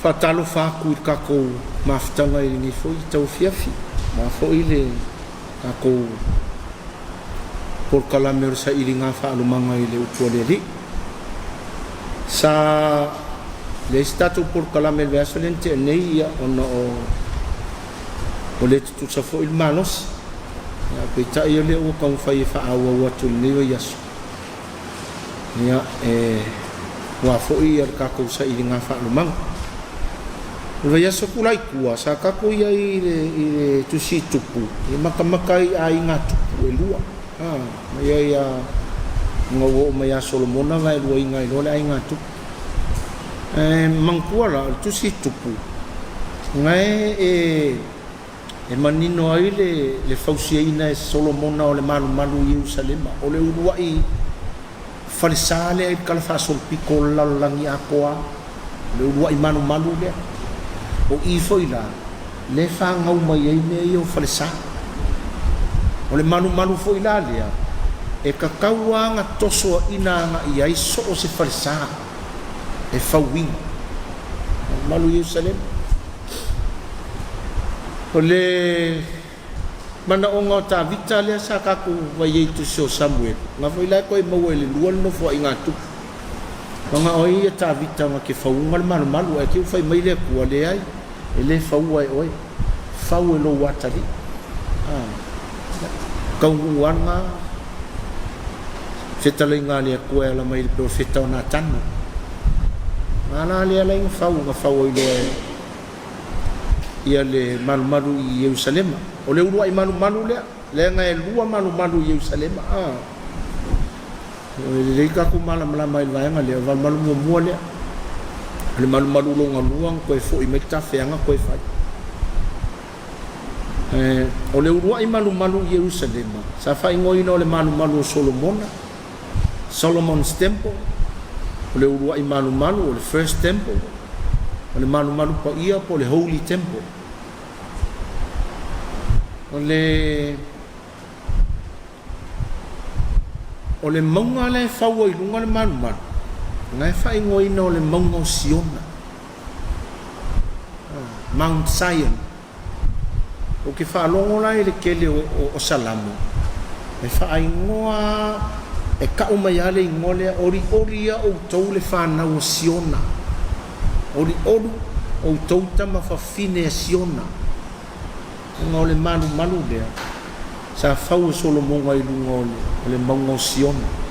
fatalo faku I kako mafutanga I ni foi tau fiafi ma foi le kako por kalame sa ilinga fa alumanga I le upualeli sa le statu por kalame le asolente nei ia ono o le tu sa foi manos ya pita ia le o kan fai fa awa watu le yasu ya wa foi ia kako sa ilinga fa alumanga le yasu kulai kua sa kako ia I tu si tupu I makamakai ai ngatu e lua ia ia ngowo maya Solomona vai lua inga I lole ai ngatu mangkuala tu si tupu ngai manino ai le fausiaina Solomona o le malu Yerusalema o le uruai farisale ai kalafa sol piko lalangi akoa le uruai malu le o I foila le fa ngau mai ai me o falisa o le malu foila le e kakaua nga toso ina nga I ai so o se falisa e fawing malu Yerusalem o le mana o ngā tā vita lea sa kaku vai ei tu sio Samuel ngā foila koe mau e le luan no fo I ngā tupu mga oi ta vita ma ke faunga le malu e ke fai mai le kua le ai e le fau ai oi fau e lo watali kau uanga fetale nga le kua la mai le profeta ona tanu ana le la fau ai le ia le malu I Yerusalem o le uru ai malu le nga e lua malu Yerusalem le ka ku mala mai vai nga le va malu mo le malu lo ngaluang ko fo I meta feanga ko fai o le uru ai malu Yerusalem sa fai ngoi no le malu Solomon's temple o le uru ai malu o le first temple o le malu pa ia po le holy temple o le maunga le fau I lunga le malu ngai fai ngoi no le maunga o Siona Mount Zion o ke whaalongo lai le kele o Salamu e whai ngoa e ka o mai ale I ngolea ori o tau le whanau o Siona ori o tau tama whawhine Siona ngā o le malu lea sa fau Solomonga I lunga o le maunga o Siona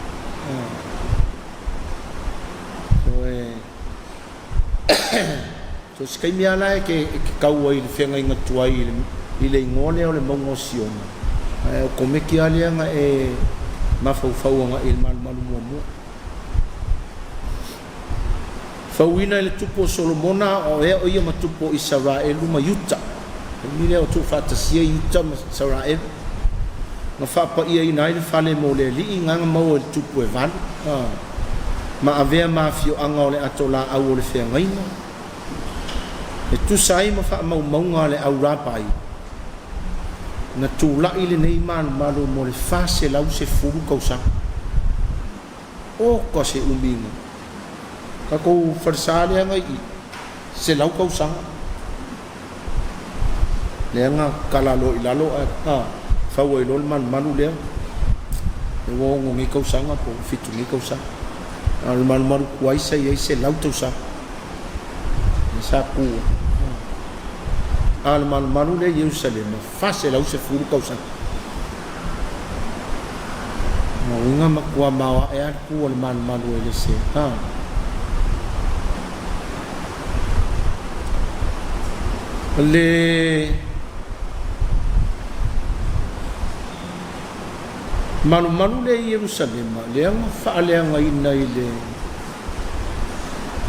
so skai mea lai ke kau ai le whenga inga tuai I le ngole o le maunga o Siona o komeki alea nga e mafau anga I le malu mua fauina I le tupo Solomona o ea o ia matupo I Saraelu ma Yuta mire o tu fatasia Yuta ma Saraelu na whapa ia I nai le whale mo le li nganga mau le tupo e vanu ma avea mafio anga o le atola au o le whengaina e tu sai ma wha mau ngā le au rapai na tu lai le nei malu mo le fase lau se furu kausang o ko se uminga ka kou farsale anga I se lau kausang le anga kalalo ilalo fau e lol malu le e wo ngi kausang po fitu ngi kausang al malu kuai sai se lau kausang sa ku al malu le Yerusalem fase lau se furu kausang mo nga makua mawa e ku al malu le se le malu le Yerusalem le ang faale nga ina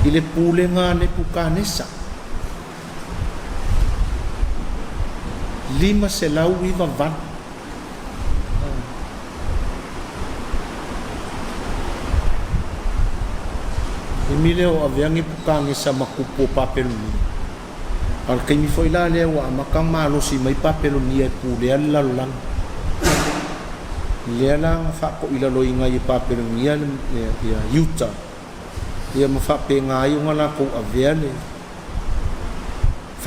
ile pule nga ne pukanesa 5 selau I vavan emile o aviangi pukanesa makupo papeluni al kaimi foi la le wa makang malo si mai papeluni e pule alalang le lang fa ko ila loinga I papeluni ya Utah ia mafape nga yung ala ko aviane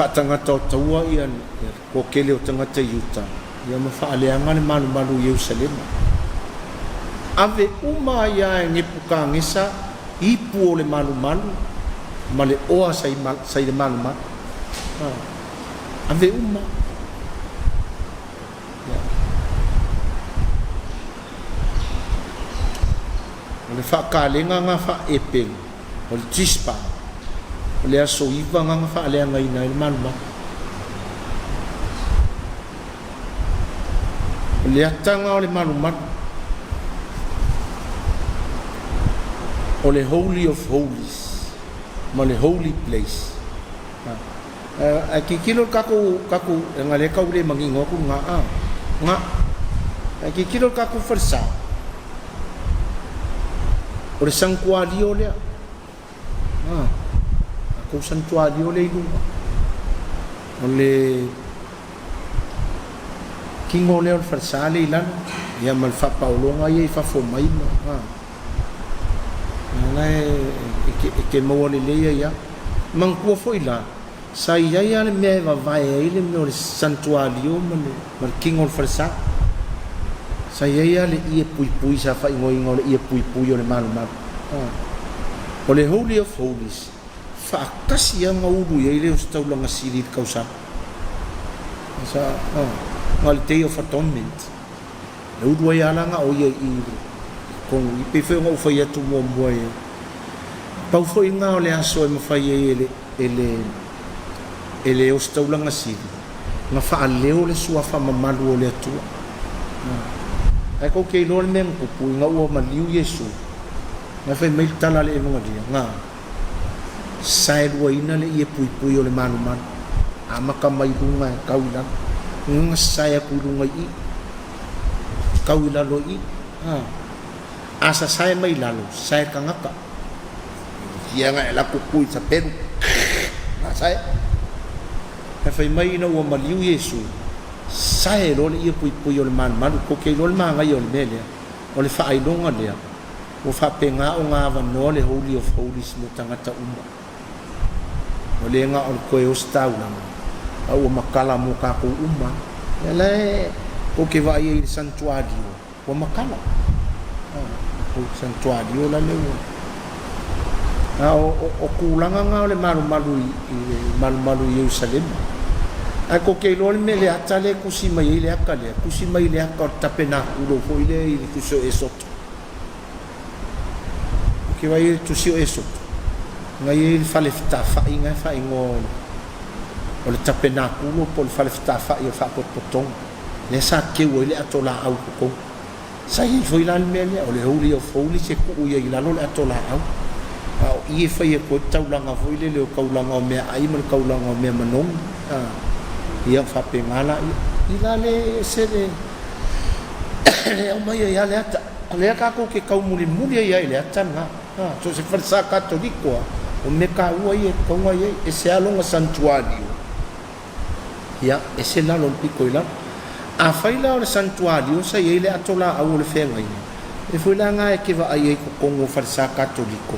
tangata o taua ia ko kele o tangata Utah ia ma faaleanga le malu Yerusalem ave uma ia nge pukangesa ipu o le malu ma le oa sai le malu ave uma le whakalenga ngā whaepeng o le tispa o le aso iwa ngā whaaleanga ina i le manuma o le atanga o le manuma o le Holy of Holies ma le Holy Place a kikilo kaku nga le kau le mangingo ku nga a kikilo kaku farsa o le santuario lea ako santuario le ilunga o le kingo lea o le farsa le ilana ia ma le whapaolonga ia i whafomaima nga ke maua le leia ia mangkua fo ila sa ia ia le mea eva vai le mea o le santuario ma le kingo le farsa sa ia le ia pui sa fa ingo le ia pui o le malu o le Holy of Holies fa kasi ia ngaudu ia le staulanga sili kausa sa ngal day of atonement le udu ia langa o ia i kong i pe fe ngo fa ia tu mo boy pau fo inga o le aso e mafai ele o staulanga sili nga fa leo le sua fa mamalu o le atua ai ko ke lol mem pupu nga o maliu Yesu nga fa mai tala le no dia nga sai lo ina le ie pui o le manu amaka mai lunga kaula nga sai ku lunga i kaula lo i asa sai mai lalo sai kangaka ia nga la pupui sa peru nga sai fa mai no o maliu Yesu sai lo le ia pui o le man ko ke lo le manga yo le mele o le fa ai longa le o fa penga o nga va no le Holy of Holies mo tangata uma o le nga o ko e o staula o makala mo ka ko uma ele o ke va ai il santuario o makala o santuario la le o kulanga nga le malu Yerusalem ako ke lo me le atale kusi mai le akale kusi mai le akor tapena ulo fo ile kuso esot ke vai tu sio esot ngai fale fta fa inga fa ingo o le tapena ulo pol fale fta fa ia fa potong le sa ke wo ile atola au ko sa i foi la me le o le Holy of Holies se ku ia ila lo le atola au au i fa ia ko taulanga fo ile le kaulanga me ai mal kaulanga me manong ia fa pengala ila le sele o mai ia le ata le ka ko ke kau muli ia le ata nga so se farsa katoliko o me ka ua ia ko nga ia e se alonga santuario ia e se la lo pico ila a faila o le santuario sa ia le atola au le fenga ia e foi la nga e ke va ai ko kongo farsa katoliko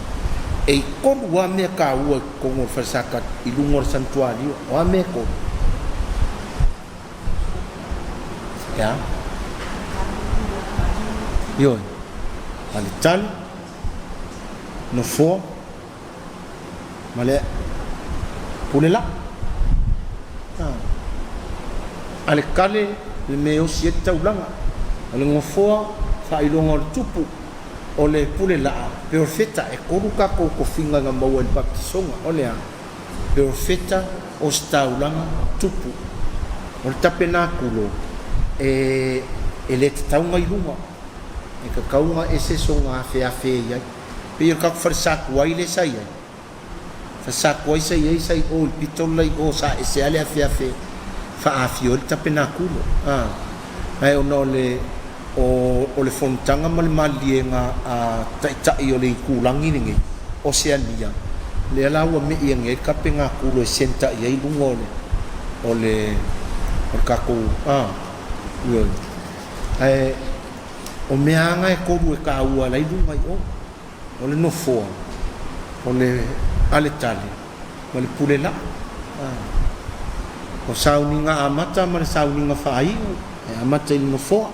e ko wa me ka ua kongo farsa kat ilungor santuario o me ko ya yo alital no fo male pulela ale kale le meo sieta ulanga ale ngofo fa ilonga tupu ole pulela perfetta e koruka ko finga nga mau el baptisonga ole a perfetta o sta ulanga tupu o tapena kulo e le taunga i lunga e ka kaunga e se songa fe ia pe ka farsa kuai le sai farsa kuai sai o pitola i o sa e se ale fe fa afio le tapena kulo ai ono le o le fontanga mal malienga a tai o le kulangi ningi Oceania le ala wa me ia nge ka penga kulo senta ia i lunga o le ka ko yo ai o meanga e koru e ka ua lai lunga i o le no fo o le ale tali o le pulela o sauninga amata ma le sauninga whaiu e amata ili no foa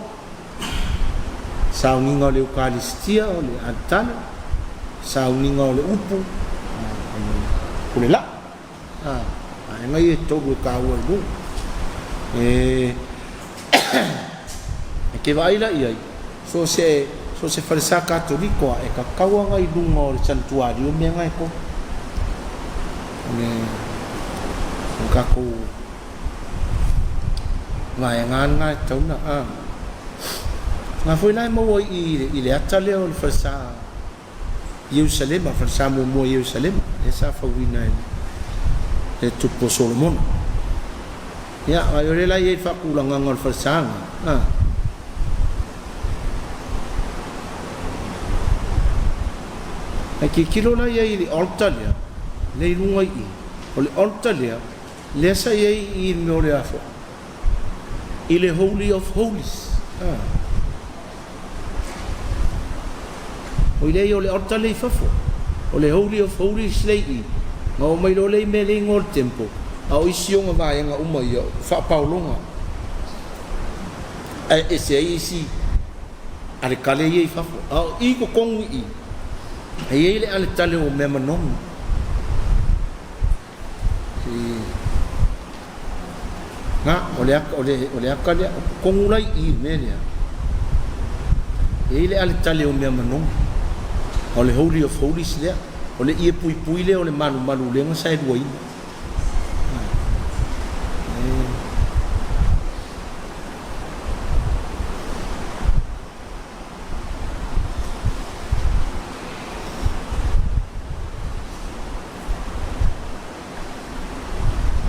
sauninga o le Eukaristia o le antana sauninga o le upu o le la e ngai e togu e kaua i lu e ke vaila iai so se farisa katoliko e ka kaua ngai lunga o le santuario mea ngai ko ka ko ngai ngai tauna nga foi lai mo i le ata le o le farisa Jerusalem farisa mo Jerusalem e sa fawina e tupo Solomon ya ayore la ye fa kulanga ngol farisa Aki kilo na ye i altar le le lunga i o le altar le sa ye i no le afo i le Holy of Holies o le o le altar le fafo o le Holy of Holies le i ma o mai lo le me le ngol tempo a o isi nga vai nga uma ia fa paulonga e se ai si ale kale ye fafo a i ko kongu i e ele ale tale o me manom nga ole akale kongu lai i me le ele ale tale o me manom o le Holy of Holies le o le ie pui le o le manu le nga sai duai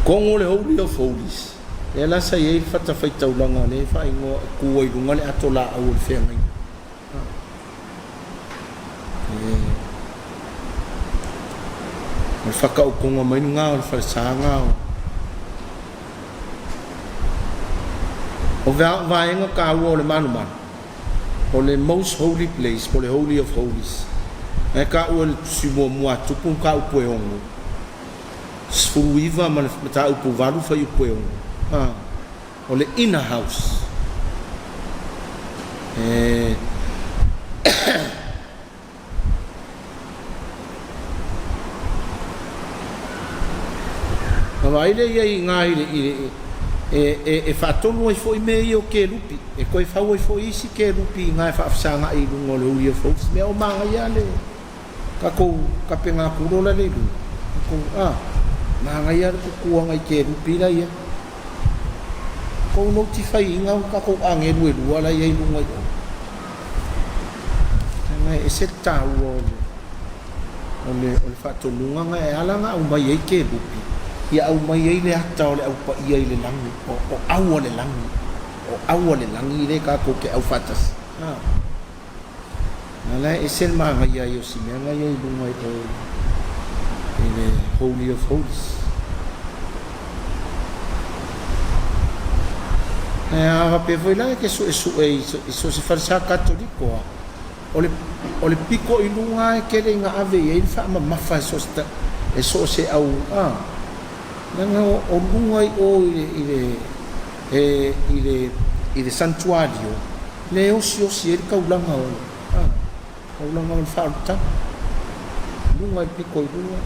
Kongo le Holy of Holies e la sa ye fata faita ulanga le fa ingo ku i lunga le atola au le fenga o faka o kongo mai nga o fa sanga o va ingo ka o le manu o le most holy place o le Holy of Holies e ka o le simo mo atu pu ka o puongo Sfuiva man mata upu valu fa yu pueo o le inner house ma ile ye ngai e fa tonu e foi me o ke lupi e koi fa o foi isi ke lupi ngai fa sanga i lungo le uri fo me o manga ya le ka ko ka penga ku la le ko Nanga ia ko kuanga I ke rupi la ia. Ko notify inga ka ko ange lua la ia lunga ia. Nanga e se tau o le fato lunga nga e ala nga umai e ke rupi. Ia umai e le hata o le au pa ia I le langi. O au le langi. O au le langi le ka ko ke au fatas. Nala e sen ma nga ia yo si nga ia lunga ia. In the Holy of Holies. A pe foi lá que so se farsa católico. Ole pico I lunga que le nga ave e fa ma fa so sta e so se au nanga o lunga I le santuario. Le o si el kaulanga o. Kaulanga o fa ta. Lunga pico I lunga.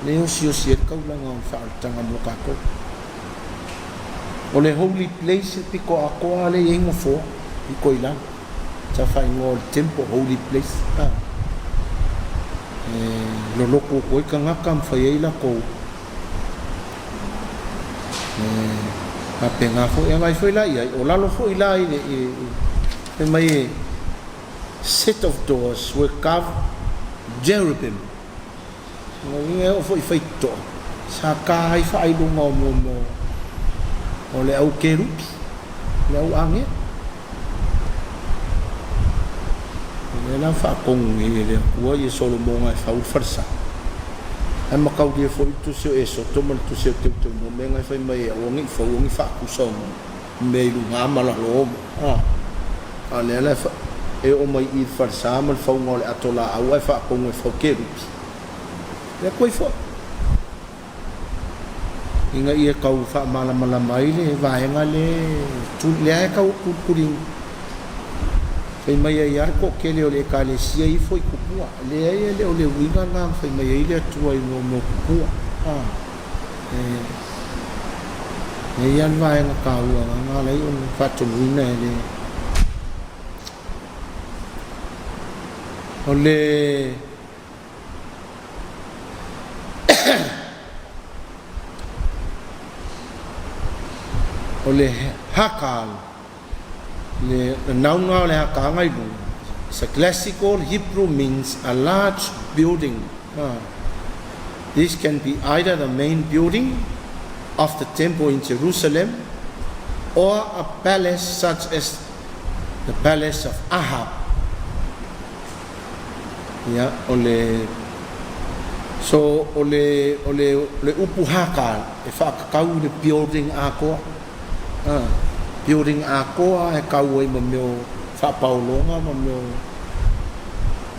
Leo si el kaulanga o whaatanga mo kako. O le holy place piko ako ale e ingo fo piko I lang. Ta whai ngō tempo holy place. Lo loko ko I ka ngaka mwhai eila ko. A pe ngā fo e ngai fo I lai. O lalo fo I lai e mai set of doors were carved cherubim. Ngai o foi feito sa ka hai fai lunga mo o le au kerupi le au ange le la fa kong le ua I Solomon ai fa farsa ai makau dia foi tu se eso tomal tu se te mo menga fai mai o ngi fa ku so me lunga mala lo ale la fa e o mai I farsa mal fa ngol atola au ai fa kong fa kerupi le koi fo inga ia kau fa mala mai le vai nga le tu le kau kuring fai mai ia ko ke le ole ka le sia I foi kupua le ia le ole winga nga fai mai ia tu ai no kupua ia vai nga kau nga le un fa tu winga le ole ole hakal le naunga le hakangai lu. It's a classical Hebrew means a large building. This can be either the main building of the temple in Jerusalem or a palace such as the palace of Ahab. Ya, so ole upu hakal e whakakau le building ako. Building ako e kau ai mameo whapaulonga mameo.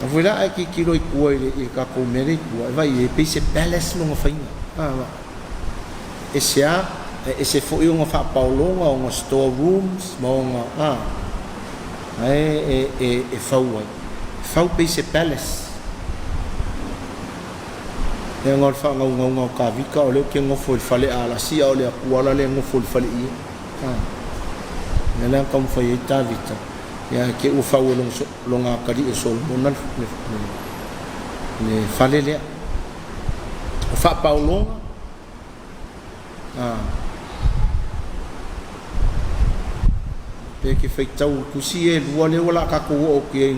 Awhira ai ki kiro I kua I ka koumere kua. Vai e peise palace longa whainga. E sea, e se fo I onga whapaulonga o nga store rooms ma o nga. E whau ai. Whau peise palace. E ngar whangau ka vika o leo ke ngofo I whale ala si o lea kuala lea ngofo I whale ia. Nela kam fa yita vita ya ke u fa longa kadi e sol monal le fale le fa paulonga pe ke fa tau kusi e lua le wala ka ko o ke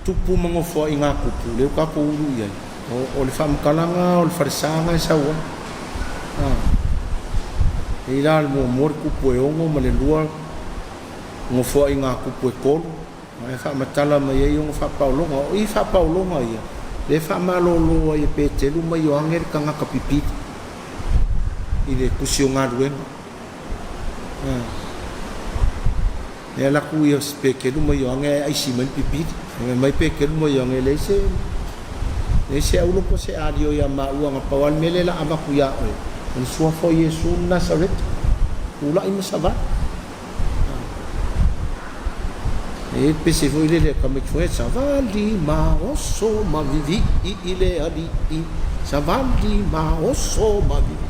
tupu mangofo inga kupu le ka ko ulu ya o le fa mkalanga o le farsanga sa wa ila mo mor kupu e ongo ma le lua ngofo inga kupu e kolo ai fa matala mai e ongo fa paulonga o I fa paulonga ia le fa malolo ai pe telu mai o anger kanga kapipi I le kusio ngaruenga e la ku ia spe ke lu mai o anger ai si mai pipi mai pe ke lu mai o anger le se aulo ko se adio ia ma uanga pawal mele la ama ku ya o sua fo Yesu Nazaret ula I masaba e pese fo ile ka me chue savali ma oso ma vivi ile ali savali ma oso ma vivi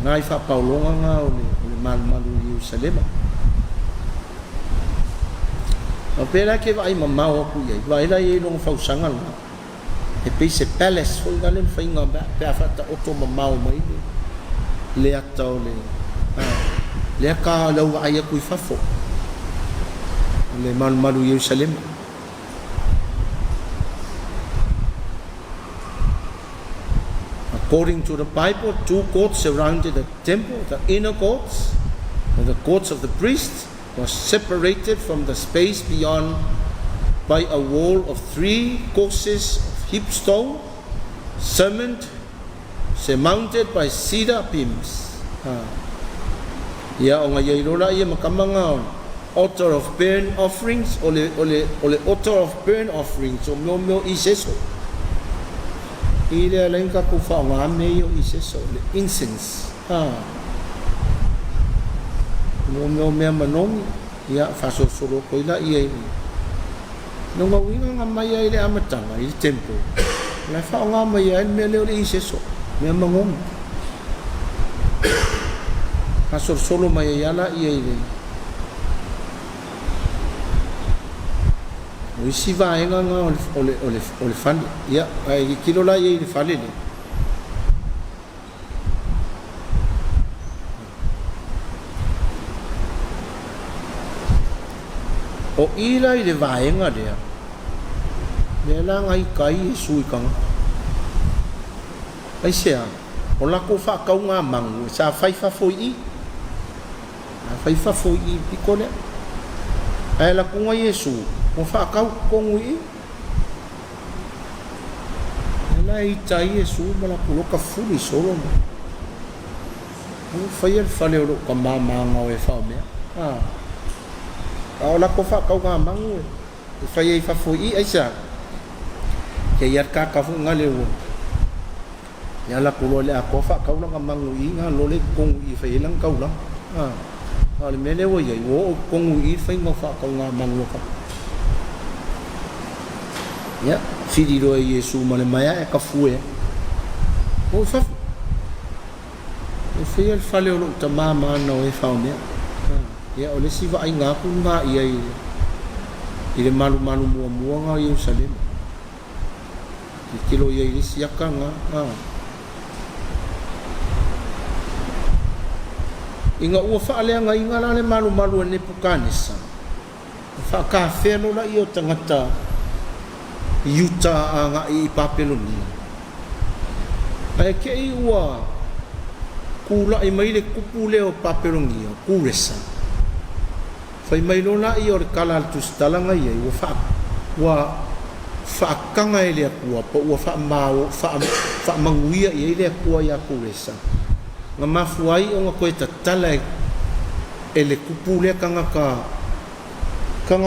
ngai fa paulonga nga o le malu Jerusalem o pera ke vai mamma o ku ia vai la I long fa sangal e peise palace foi galen fainga ba pe afata oto mamau mai le atau le ka lau ai ku fafo le malu Jerusalem according to the Bible 2 courts surrounded the temple. The inner courts or the courts of the priests was separated from the space beyond by a wall of 3 courses heap stone, surmounted by cedar beams. Ya o ngai rola ia makamanga altar of burnt offerings ole altar of burnt offerings o mo iseso. Ile lain ka ku fa nga me yo iseso le incense. Mo me manong ya fa so solo ko ila ia no nga winga nga maya ile amatanga I temple la fa nga maya me le iseso me mangom kasor solo maya yala ia ile o si va nga ole fan ya ai kilo la ia ile fale le o ila ile vaenga dia la ngai kai sui kang ai sia o la ko fa ka nga mang sa fai fa foi pikole ai la ko nga Yesu o fa ka ko ngui la I tai Yesu mala ko ka fuli solo o fai el fale o ka mama nga e fa me o la ko fa ka nga mang o fai fa foi ai sia ke yar ka fu ngale wo ya la ko le a ko fa ka una mangu I nga lo le kong I fa lang ka una ale mele wo ye wo kong I fa ngo fa ka nga mangu ka ya fidi do Yesu male maya e ka fu e o fa e fe el fale o ta mama no e fa o me ya o le si va ai nga ku nga ia I le malu mua nga Yerusalem kilo ia I si aka nga inga ua whaalea nga inga la le malu ne pukanesa whaakawhelo la I o tangata Utah nga I Papeloni ai ke I ua kula I mai le kupu leo Papeloni kuresa fai mai lona I o le kala al tustala nga ia ua whaakanga e lea kua pa ua whaamanguia I lea kua ia kuresa nga mafuai o nga koe tatala e le kupu lea kanga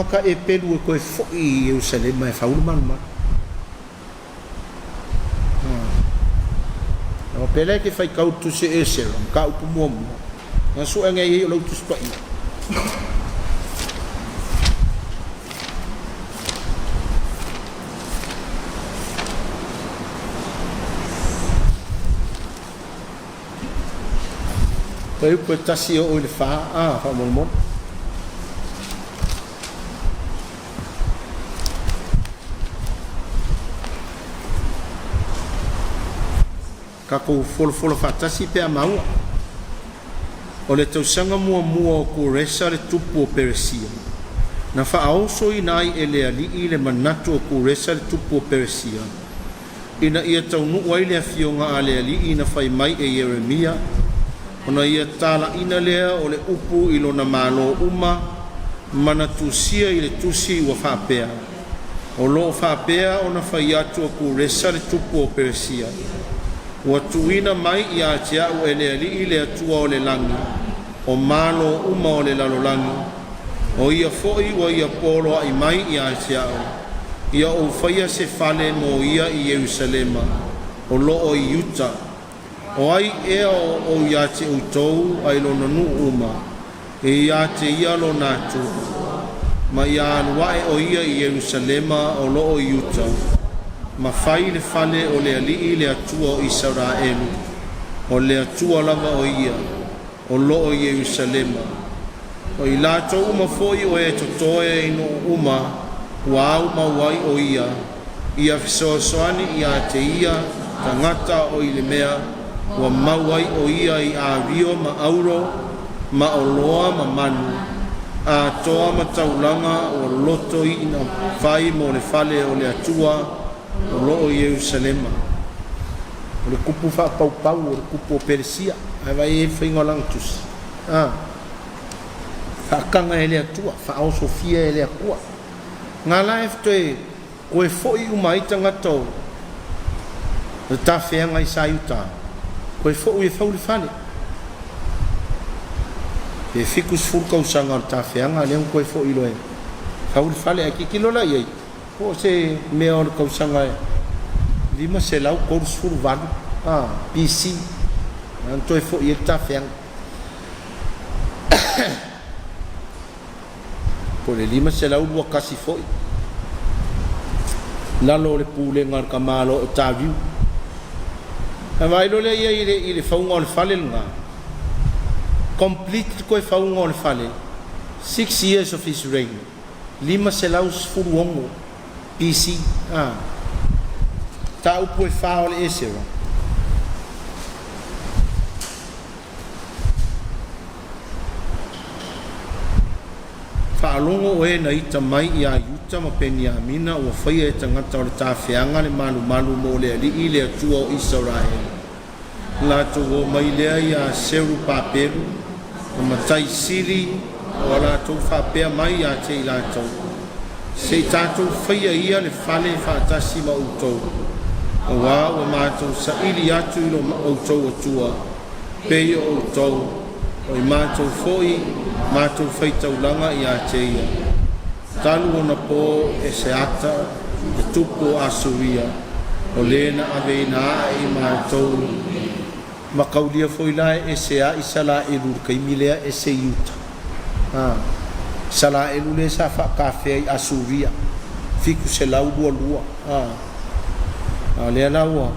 ka e pelu e koe fo'i Yerusalem mai whaulu manuma nga pele ke whai kautu se e seram ka upu mua nga sua nga I o lautu spai Pai po tasi o le fa molmon ka ko folo fa tasi pe mau o le tausanga mua o ko resa le tupu o Peresia na fa aoso I nai e le ali le manatu o ko resa le tupu o Peresia ina ia taunu wai le afionga a le ali ina fai mai e Yeremia ona ia tala ina lea o le upu I lona malo uma mana tusia I le tusi ua whapea o lo whapea ona whai atu o kuresa le tupu o Peresia ua tuina mai I a tia u ele ali I le atua o le langi o malo uma o le lalolangi o ia foi ua ia polo ai mai I a tia u ia o whaia se fale mo ia I Yerusalema o lo o I Utah o ai e o ia te utou ai lo nanu uma e ia te ia lo natu ma ia aluae o ia I Yerusalema o lo o Utah ma fai le fale o le alii le atua o Israelu o le atua lava o ia o lo o Yerusalema o I lato uma foi o e totoe ino uma wa uma wai o ia fisoasoani ia te ia tangata o I le mea wa mawai o ia I avio ma auro ma oloa ma manu a toa ma taulanga o loto I na fai mo le fale o le atua o lo o Yerusalema o le kupu wha pau o le kupu o Peresia ai vai e whaingolantus whaakanga e le atua wha Sofia e le akua ngā la eftoe koe foi umaita ngatou le tawhianga I Sayuta koe fo'u e whau le whane e fikus fulkau sanga o tawhianga leon koe fo'u I loe whau le whale a kikilola iei o se mea o le kausanga e lima se lau korus furu vanu PC anto e fo'u I le tawhianga po le lima se lau lua kasi fo'u lalo le pule ngar kamalo o taviu vai lo le ia I le faunga o le fale nga complete koe faunga o le fale 6 years of his reign lima se laus furuongo PC ta upu e wha o le esera whaalongo o e na ita mai I a Utah ma Peniamina ua whaia e tangata o le tawhianga le malu mo le ali I le atua o Israel lato o mai lea I a seru paperu o matai siri o lato whapea mai a te I lato se tato whaia ia le fale whaatasi ma utou o wā o mātou sa ili atu I lo utou atua pei o utou o I mātou foi mātou whaitaulanga I a te ia talu ona po e se ata e tupo Asuria o le na aveina I mātou makaulia foi lai e se a isala elu kai milea e se yuta sala elu le sa fa kafe asuria fiku se lau lua le laua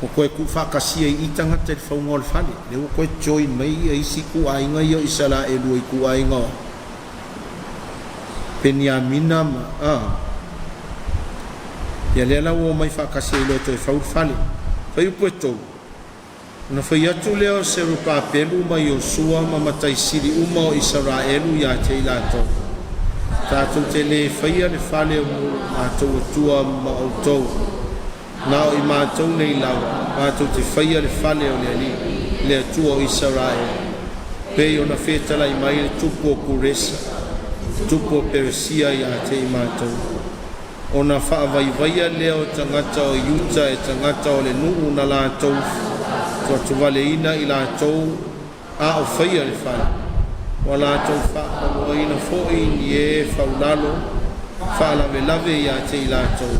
o koe ku fa kasia I tanga te faungol fale le o koe join mai ai siku ainga yo isala elu I ku ainga Peniamina ya le laua mai fa kasia lo te faul fale fa yu pueto na fa yatu leo se rupa pelu mai o sua mamatai siri uma o Israelu ya te ilato tātou te le whaia le whale o mātou atua mautou nao I mātou nei lau mātou te whaia le whale o le atua o Israel pei o na whetala I mai le tupu o Kuresa tupu o Peresia ya te I mātou o na whaavaivaia leo tangata o Yuta e tangata o le nuu na lātou tu vale ina I lātou a o whaia le whale wala tau fa o ina fo I e faulalo fa la lave ya te ila tau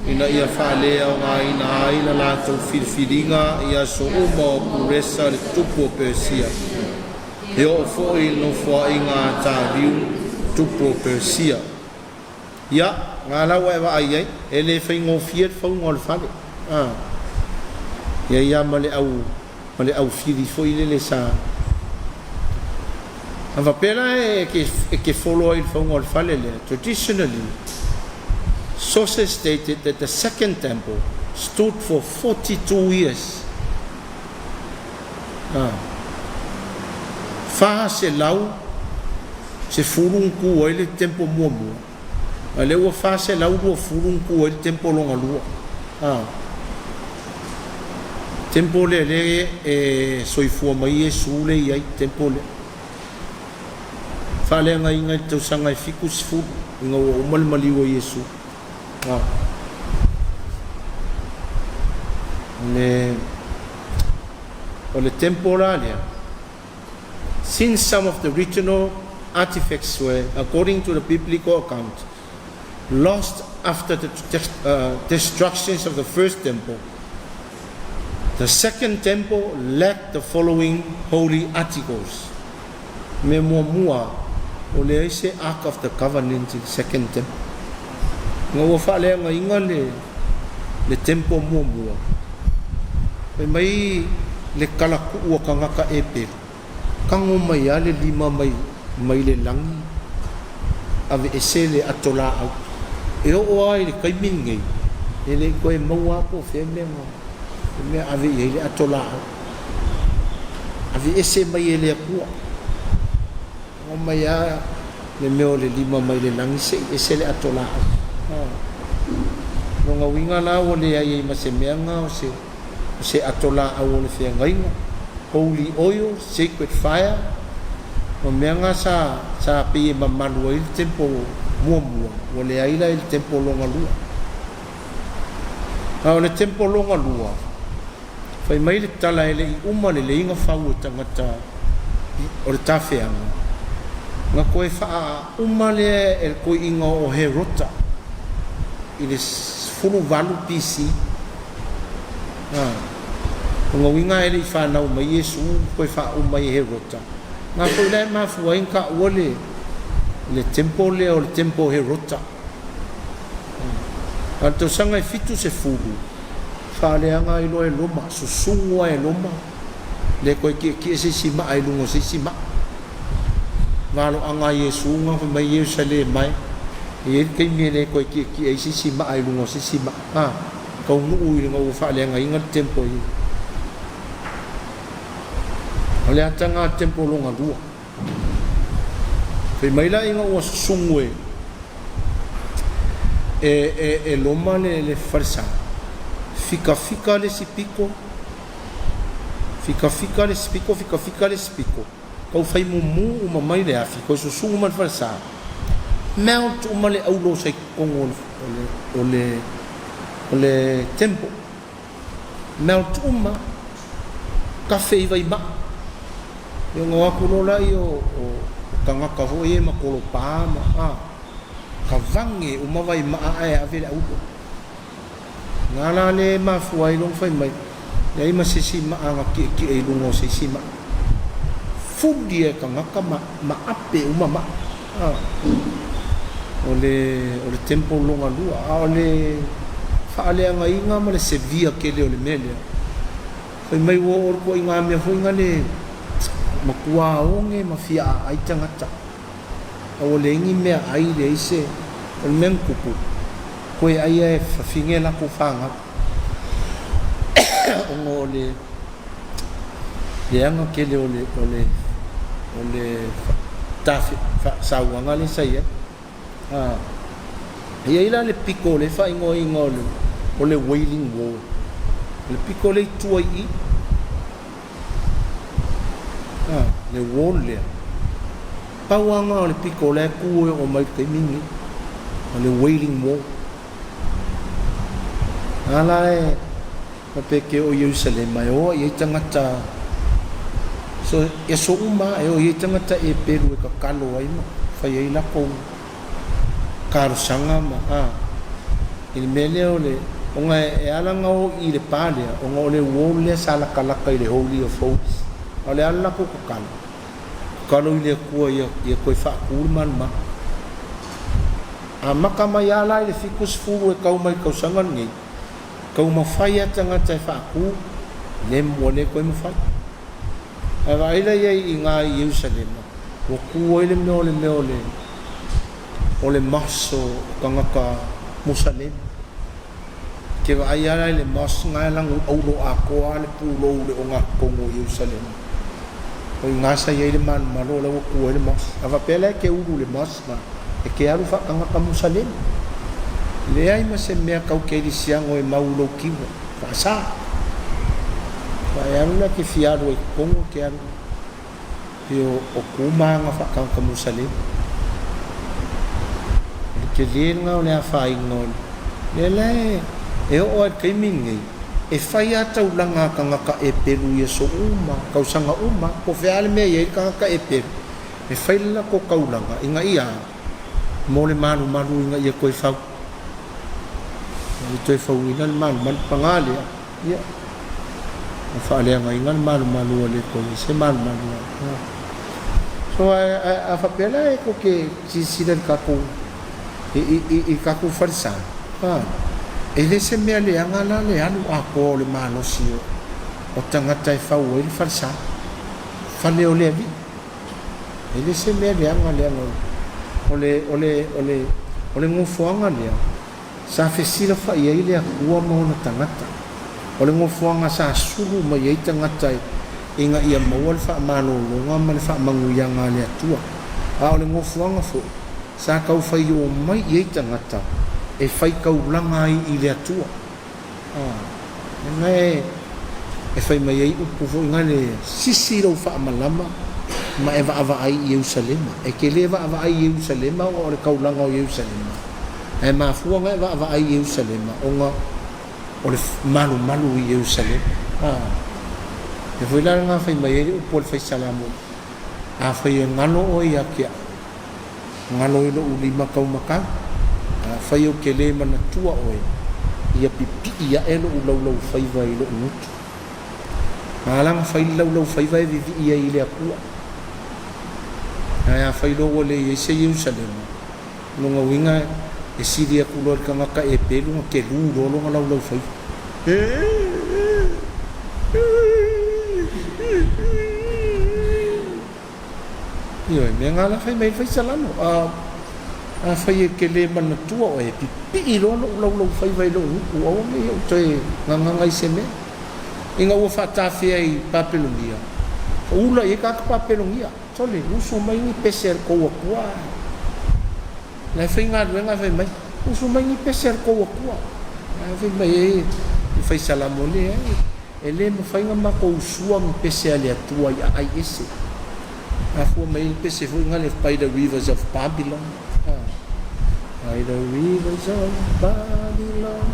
ina ia fa le o ina la tau filfilinga ia so uma Kuresa le tupu Persia e o fo I no fo inga ta riu tupu Persia ya ngala wa wa ai ele fa ngo fiet fa ngol fale ya male au fili fo ile le sa Ava pela che follow il fongol falele. Traditionally, sources stated that the second temple stood for 42 years. Fa se lau se furunku o ele tempo muamu. Ale o fa se lau do furunku o ele tempo longa lua. Tempo le e soifua mai e sule ia tempo le. Fale nga inga tau sanga fiku sifu inga o malmali o Yesu le temporalia since some of the original artifacts were according to the biblical account lost after the destructions of the first temple the second temple lacked the following holy articles me mua o le ise Ark of the Covenant in second temple ngo fa le nga inga le tempo mua mai le kalaku o kangaka epe kango mai ale lima mai le langi ave ese le atola au e o ai le kaimingi ele koe maua po feme me ave ele atola au ave ese mai ele akua o mai a le meo le lima mai le langi se le atola no nga winga la o le ai mase meanga o se atola au le fia ngainga holy oil sacred fire o meanga sa pe mamalu il tempo mua o le ai la il tempo longa lua o le tempo longa lua fai mai le tala ele uma le inga fau tangata o le tafeanga nga koe faa umale el koe inga o Herota i le fulu valu PC nga winga ele i whanau mai Yesu koe faa umai Herota nga koe lai mafua inka uole le tempo le o le tempo Herota anto sanga i fitu se fulu faa leanga ilo e loma susungua e loma le koe ki se sima ai lungo se sima valo anga Yesu nga mai Yerusalem mai e kai mele ko ki ai si ma ai lungo si ma ko nu u nga u fa le nga inga tempo i ole atanga tempo longa lua pe mai la inga o sungwe e loma le farsa fica le sipiko fica le sipiko kau fai mumu uma mai le afi ko so sungu man farsa mount uma le aulo sai kongo ole tempo mount uma cafe vai ba yo ngo aku la yo tanga ka ho e makolo pa ma ka vange uma vai ma ai ave le aulo ngala le mafuai long fai mai nei masisi ma anga ki e lungo sisi ma fudia ka ngaka ma ape uma ole tempo longa lua ole faale anga inga ma le sevia kele ole mele fai mai wo or ko inga me fo inga le makua onge mafia ai tangata ole ngi me ai le ise ole men kupu ko ai e fingela ko fanga ole le anga kele ole tafi sa wanga le sai ia ila le pico le fa ingo ole wailing wall le pico le tuai le wall le pawanga le pico le ku o mai te mingi ole wailing wall ala e peke o Jerusalem mai o ia tangata so e so uma e o ia tangata e peru e ka kalo ai ma fa ia ila ko karusanga ma il mele ole onga e ala ngau i le pale onga ole wole sala kalaka i le holy of holies ole ala ko kalo i le kua ia koe fa kurman ma maka mai ala i le fikus fu e kau mai kau sanga ngi kau mafai tangata e fa ku le mole koe mafai ava ila ia i ngā i Jerusalem o kua i le meole ole maso kangaka Musalem ke wa ai le mas ngai lang aulo ako ale pulo le onga kongo Jerusalem o ngasa ye le man malo le ku le mas ava pele ke ulu le mas ma e ke aru fa kangaka Musalem le ai ma se me ka ke di siang o maulo ki fa sa fa aru la ke fiado e kongo ke aru yo o kuma nga fa kangaka Musalem ke lenga o le afai ngol le e o ke mingi e fai ata ulanga kangaka e peru ye so uma kausanga uma ko feale me ye kangaka e peru e fai la ko kaulanga inga ia mo le manu inga ia ko fa ni to fa ina man pangale ia fa le nga inga manu le ko se manu so a fa pela e ko ke si del kapo i kaku farsa ele se me le anga la le anu ako le malo sio o tangata e fa o le farsa fa le ole vi ele se me le anga le ole ngofuanga le sa fesila fa ia ile akua mo na tangata ole ngofuanga sa sulu ma ia tangata inga ia mo fa malo longa ma fa manguyanga le atua ole ngofuanga fo sa kau fai o mai i tangata e fai kau langa i le atua e fai mai ei upu fo ngale sisi ro fa malama ma e va ai i Jerusalem e ke le va ai i Jerusalem o le kau langa o Jerusalem e ma fu nga va ai i Jerusalem o nga o le malu i Jerusalem e foi la nga fai mai ei upu fai salamu fai ngalo o ia kia ngalo ilo ulima kau maka fai o ke le mana tua oe ia pipi ia elo ulau fai vai lo nutu malang fai lau fai vai vivi ia ile akua ia fai lo ole ia se Jerusalem nunga winga e siri akulo ka ngaka e pelu ke lu lo lau fai io me ngala fai mai fai salano fai ke le mana tua o e pipi lo fai vai lo o me o te nganga i se me inga o fa ta fe ai papelonia ula e ka papelonia tole uso mai ni peser ko wa la fai nga fai mai uso mai ni peser ko wa fai mai fai salamo le ele mo fai nga ma ko usua mo peser le tua ia ai ese Aku mai pese fu ngale by the rivers of Babylon. By the rivers of Babylon,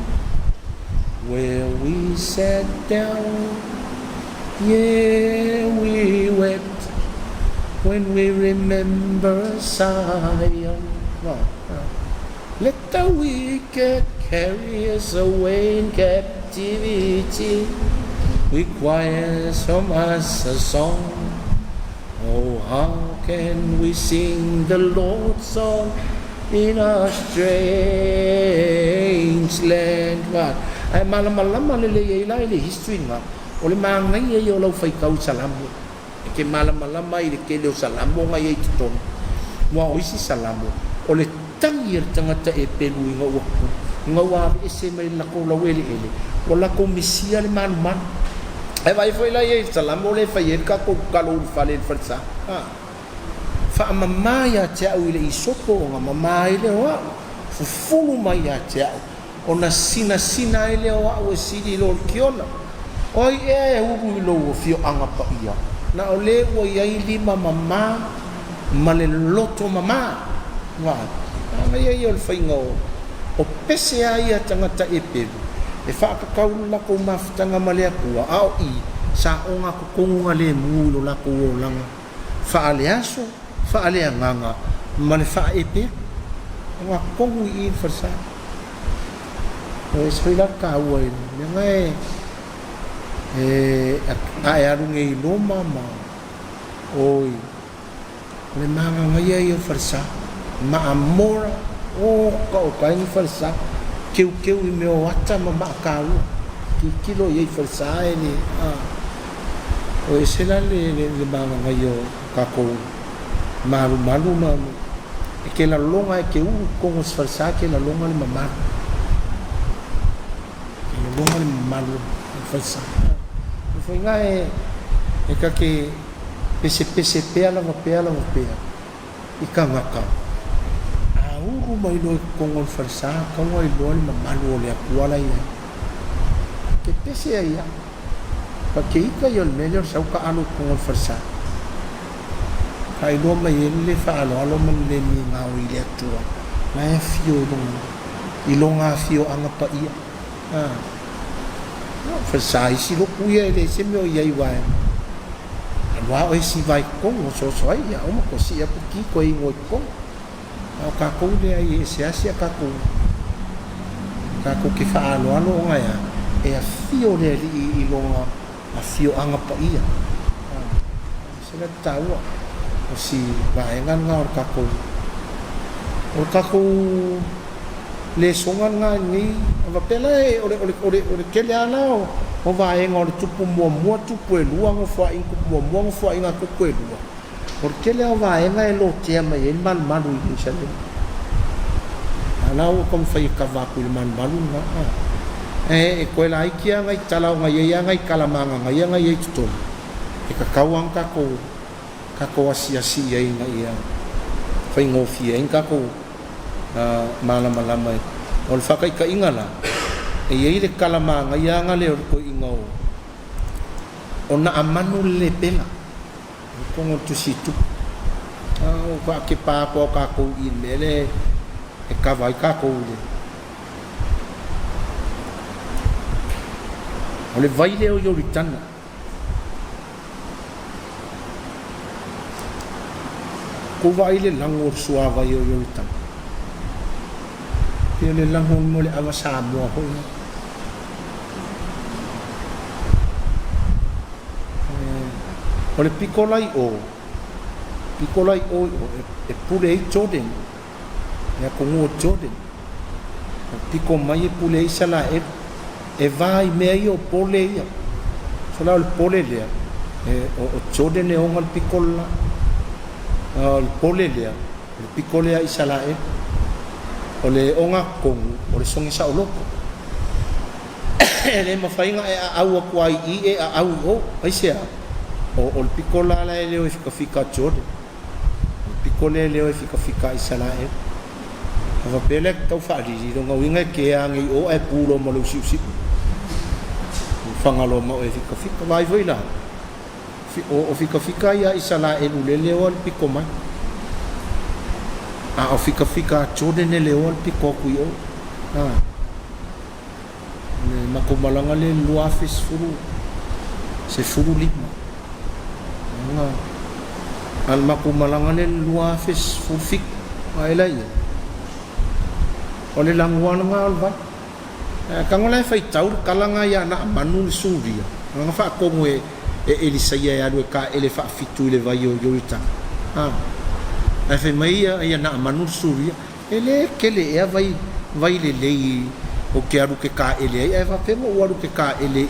where we sat down, yeah, we wept when we remember Zion. Let the wicked carry us away in captivity, requires from us a song. Oh, how can we sing the Lord's song in a strange land? But ay malama le le history nga. Ole mangai yo lo fai kau salamu. Ke malama ile ke lo salamu nga ye ton. Wa oisi salamu. Ole tangir tangata e pelu nga waku. Nga wa ese mai la ko la wele ele. Wala ko misia le man. Ai vai foi lá e salamu le fai ka ko kalo fale farsa. Fa mama ya tia ile isoko nga mama ile wa fufulu mai ya tia. Ona sina ile wa o sidi lo kiona. Oi e ugu lo fio anga pa ia. Na ole o ia lima mama male loto mama. Wa. Anga ia o faingo. O pese ia tangata eperu. E fa ka kaula ko maftanga male akua au i sa onga ko konga le mulo la ko langa. Fa aliaso, fa alianga male fa epe. Wa kongu i farsa. O esfila ka wai ngai ai aru ngai lo mama. Oi. Le manga ngai ia farsa. Ma amora o ka ni farsa. Keu i meu ata mama kau ki kilo ye farsa ni o esela le manga ngayo kako malu e ke la longa e ke u con os farsa ke la longa le mama ke la longa le malu farsa foi nga e ka ke pese pe ala i ka ngaka uru mai lo kongol farsa kau ai lo le malu le akuala ia ke pese ia pa ke ika yo melhor sa ka anu kongol farsa kai lo mai le fa alo man le ni ngau ile atua mai fio do ilonga fio anga pa ia farsa isi lo kuia le se meu ia iwa wa o si vai kong so ai ia o ko si a ki ko i ngoi kong o kako le ai se asia kako ke fa alo nga ya e a fio le i longa a fio anga pa ia se la taua o si vai nga o kako le songa nga ni va pela e o ke le ana o vai nga o tupu mo tupu e lua ngo fa in ku mo fa in ku ku e lua porque le vai nga e lo tema e man malu i sale ana o kom fai kava ku man malu nga e ko la ikia nga tala nga ye nga kalamanga nga ye nga ye tuton e ka kawang kako asia ye nga ia fai ngofi e nga ko malama o fa kai ka ingala e ye le kalamanga ya nga le ko ingau ona amanu le pela kongo tu situ o ka ke pa ko ka ko in mele e ka vai ka ko le ole vai le o yo ritana ko vai le langor suava yo ritana pe le langor mo le avasa mo ho ole picolai o e pule Jordan ya kongo Jordan pico mai pule sala e vai meio pole ia sola il pole le o Jordan e ongal picola il pole le il picole ai sala e ole onga kong ole songi sa oloko ele mafainga e au kwai e au o ai sia o picola la le o fica Jordan o picole le o fica isala e va belek tau fa di do ngawinga ke angi o e pulo mo lu sip fangalo mo e fica vai voi la o fica ya isala e le o pico mai o fica Jordan le o pico ku yo ne makumalanga le luafis furu se furu lima al makumalanga le luafis fufik ai lai ole langwan nga alba kangola fai tau kalanga ya na manu suria nga fa ko mo elisa ya do ka ele fa fitu le vai yo yorita fa mai ya na manu suria ele kele e vai le lei o que aru que ka ele e va pe mo aru que ka ele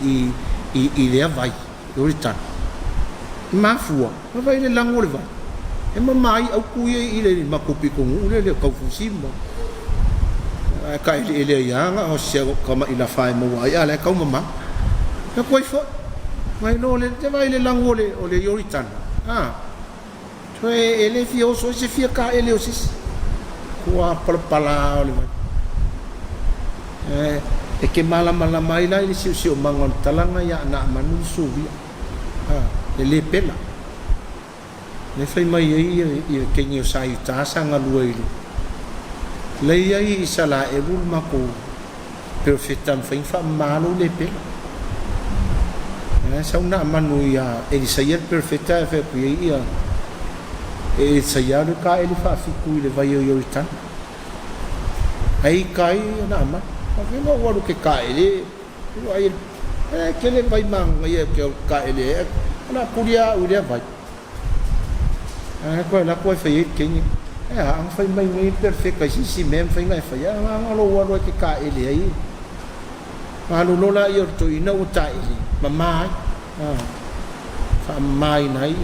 i le vai yorita mafua vai le lango le vai e mai au ku i le makopi ko le ka fusima ka ele ya nga o se kama ila fai mo ai ala ka mama ka koi fo mai no le te vai le lango le o le yoritan to ele fio so se fia ka ele o sis ko pala o le mai e ke mala mai la ile si o mangon talanga ya na manu subi le pela le fai mai i ke ni sai ta sanga luai lei ai sala e bul mako perfetam fa malo le pe sa una manu ya e sayar perfetta fa pi ya e sayar ka ele fa fiku le vai yo tan ai kai na ma fa no waru ke ka ele ai ke le vai mang ye ke ka ele na puria uria vai ko la ko fa ye ke ni ang fai mai mai perfect si mem fai ngai fai ang lo wa ke ka ele ai alu lo la yo to ina uta ili mama fa mai nai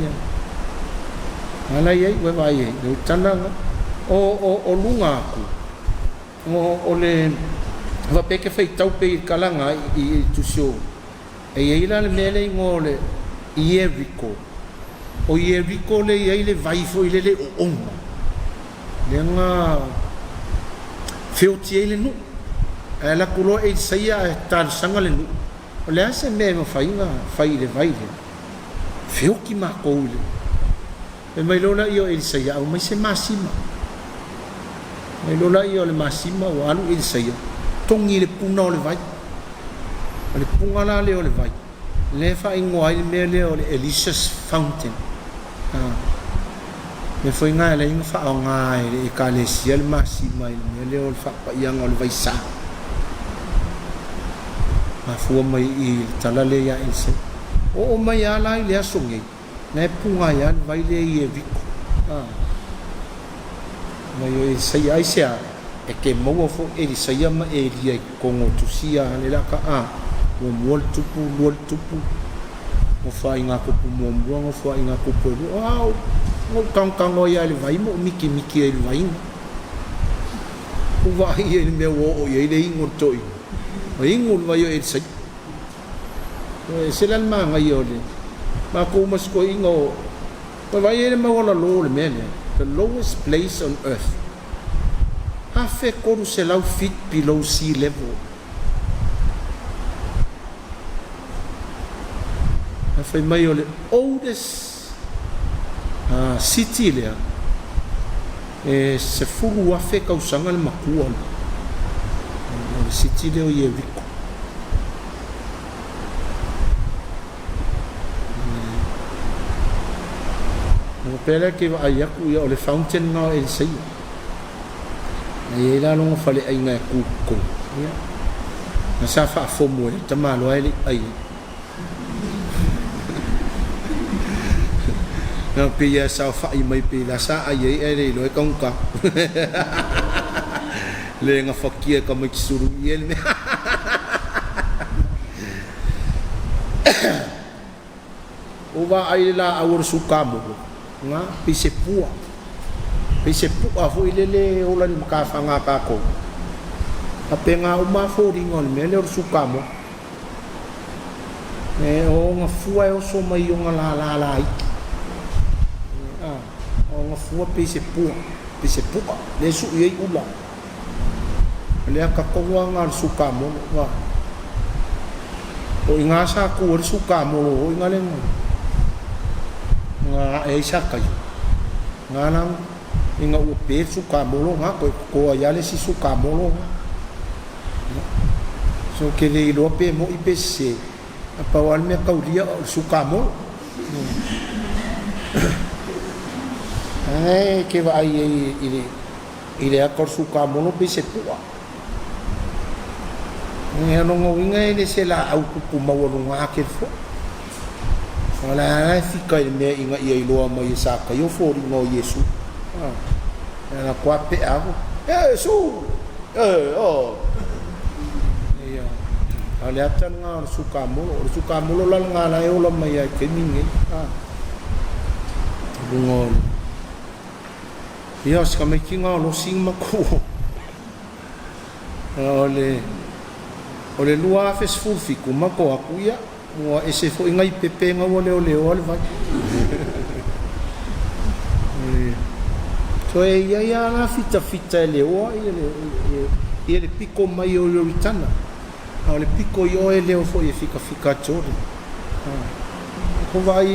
ala ye we vai do tana o lunga ku o le va pe ke fai tau pe kalanga i tu show e ye la mele ngole Jericho o Jericho le ye le vai fo ile le o lenga feuti ele no ela kulo e saia tar sanga le no le ase me fai le vai le feu ki ma ko le e mai lona io e saia o mai se massima mai lona io le massima o alu e saia tongi le puna le vai le punga la le vai le fa ingoa le me le Elisa's fountain me foi ngai le inga fa ngai le kalesia le massima le le o fa pa yang o le vai sa ma fu mai i tala le ya ese o mai ala le asongi na punga ya vai le e viko mai o sai ai sia e ke mo fo e sai ma e li ko ngo tu sia le la ka o mo tupu o fa inga ko mo mo o fa inga ko po o kang o ya le vai mo miki ele vai o vai ele me o ele ingo toi o ingo vai ele sai se lan ma ngai ole ma ko mas ko ingo vai ele ma wala lo le mele the lowest place on earth a fe ko se lau fit below sea level a fe mai ole oldest city lea e se furu afe kausanga le makua le city leo Jericho no pele ke va ayaku ya le fountain no el sei e la longa fale ai ngai ku ya na sa fa fomo e tamalo ai ai na pia sa fa i mai pila sa ai ai lo kong ka le nga fakia ka mai suru yel me o va ai la awur sukamo nga pisepua fo ilele o lan ka fanga ka ko apenga o ma fo ringol me le sukamo e o nga fua o so mai o nga la o nga fua pisepua le su ye ula le ka ko nga sukamo wa o nga sa ko sukamo o nga le nga e sa kayo nga nang inga o pe sukamo nga ko ya le si sukamo so ke le lo pe mo ipc apa wal me ka ulia sukamo ai ke va ai ile akor sukamo no pe se tua nge no winga ni se la au ku mau runga ke fo wala fika me inga ia loa mai sa ka yo fo no Yesu na kwa pe avo Yesu iya ale atan nga suka mulo la nga la yo la mai ke mingi bungol iya ska me kinga lo sing mako ole lua fes fufi ku mako akuya mo ese fo ingai pepe nga ole vai so ia la fita le o ile pico mai o ritana ole pico yo ele o fo e fika chori ko vai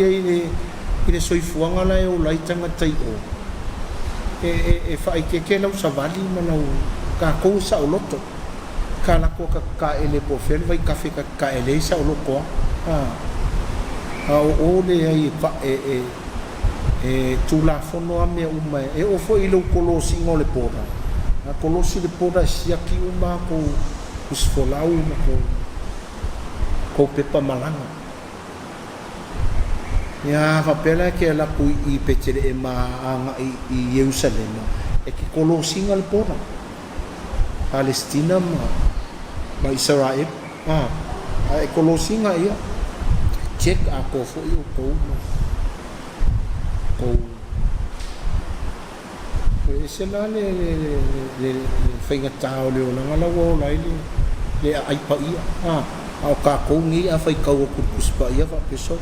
ile soifuanga la o laitanga tai o e fa ke lau savali mana ka ko sa o loto kala ko ka ele po fel vai kafe ka ele sa o loko o le ai pa tu la fono a me uma o fo ilo kolosi ngole poda a kolosi le poda sia ki uma ko usfolau ma ko pepa malanga ya fa pela ke la ku I petere e ma anga I Jerusalem e ki kolosi ngole poda Palestina ma Israel e kolosi nga ia check a ko fo yo ko ese la le fenga tao le ona ngala wo lai le ai pa ia au ka ko ngi a fai ka wo kuspa ia fa peso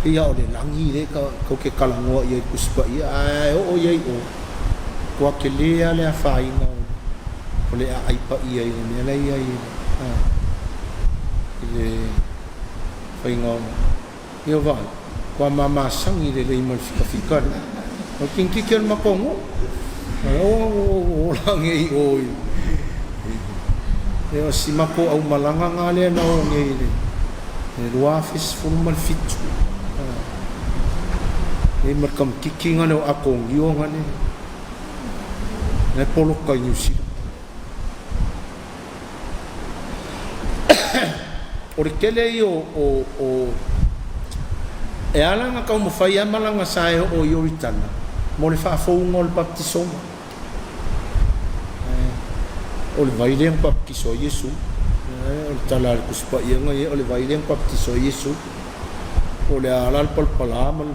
ia o le langi le ka ko ke kala ngo ia kuspa ia o ia o ko ke le ale a fai no o le ai pa ia le le ia le fai ngo ia va kwa mama sangi le imal fika o kinki kel makongo o langi oi e si mako au malanga ngale na o ngi le rua fis formal fitu e markam kiki ngane o akong yo ngane ne polo ka yusi o kele yo o e ala nga ka mo fai malanga sai o yoritana mo le fa fo ngol baptiso o le vai le baptiso Yesu o tala ku spa ia nga o le vai le baptiso Yesu o le ala pal palamal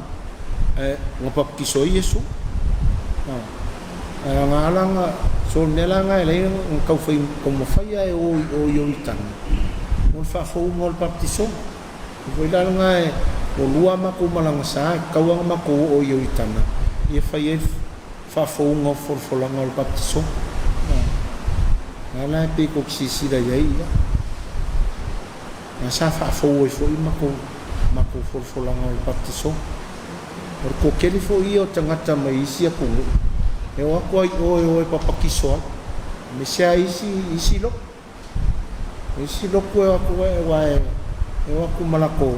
nga baptiso Yesu nga ala nga so nela nga le ka fai ko mo fai o yoritana mo fa fo ngol baptiso o la nga o lua mako malanga sa kawang mako o yoritana e fai fa fonga forfolanga o baptiso ala pe ko sisi da yai na sa fa fo mako forfolanga o baptiso o ko keli fo io tangata mai isi ko e o ko o papakiso me sia isi lo ko ko e o ko malako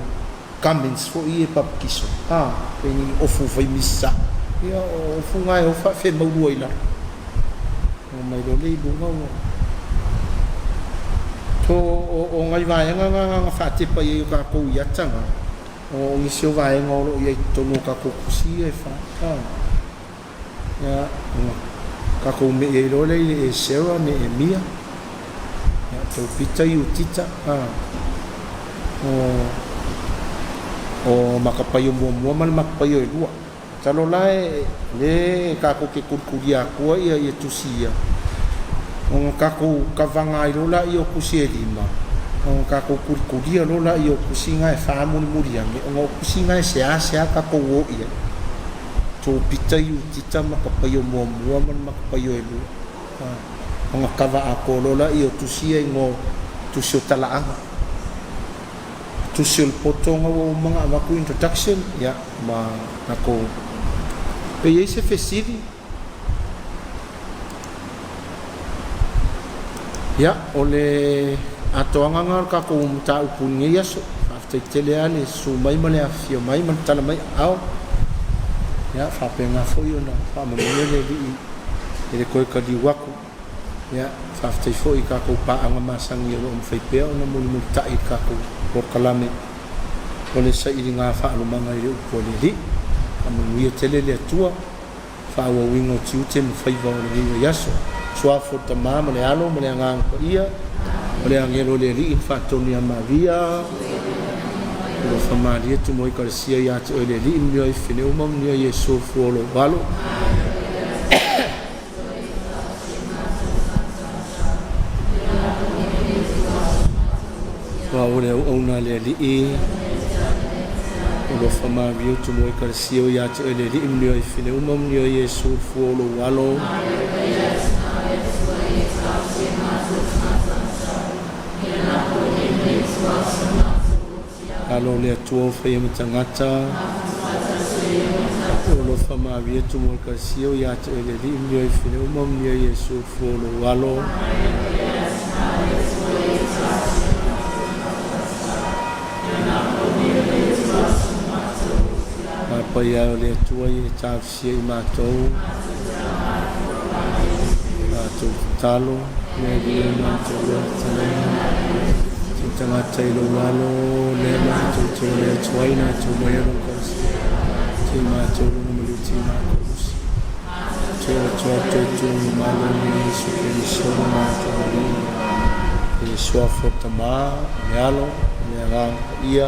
Cummins fo I papkiso peni ofu fai missa ia ofu ngai o fa fe mau ila o mai do le bunga to o ngai vai nga fa te pa I ka ko ia tanga o ngi sio vai ngolo ia to no ka ko kusi e fa ya ka ko me e lo le e sera me e mia ya to pita I utita o makapayo mo man makapayo lua talo lai le ka ko ke kurkuria ko ia tusia o ka ko kavanga I lola I o kusi lima o ka ko kurkuria lola I o kusi nga e fa mo muria o kusi nga se ka ko wo ia to pita I utita makapayo mo man makapayo lua o kava ako lola I o tusia ngo tusio talaanga tusil potong o mga aku introduction ya ma ako pe ese fesiri ya ole atoanga ngar ka ko ta upunya so after teleale su mai male afio mai man tala mai au ya fa pe nga fo yo na fa mo le di ele ko ka di waku ya faafetai foʻi kakou paʻaga masangi o mafai pea ona mulimulitaʻi kakou o kalame o le saʻiliga faalomaga i le upu o le alii amanuia tele le atua faauauiga o tiute ma faiva o le liga i aso suafo tamā ma le alo ma le agaga paia o le agelo le alii faatoni a maria o le famalia tumoi kalesia iā te o le alii mea i feneu ma mania iesu fuolo valo o le auauna le alii o le famaria tumoi kalesia iā te o le alii mea i feneu ma mania iesu fuolo valo alo le atua o faia ma tagata o lo famavia tumoi kalesia iā te o le alii mea i feneu ma mania iesu fuolo valo pai au le atua i le tafisia i matou matou talo me lia matou atalaiga tagata i lou alo le matou te o le atuai na tou mai ana kalesia te matou lona maliuti makolusi te atua tutu maloni Iesu Keriso matou alii e suafo tamā le alo le agaga paia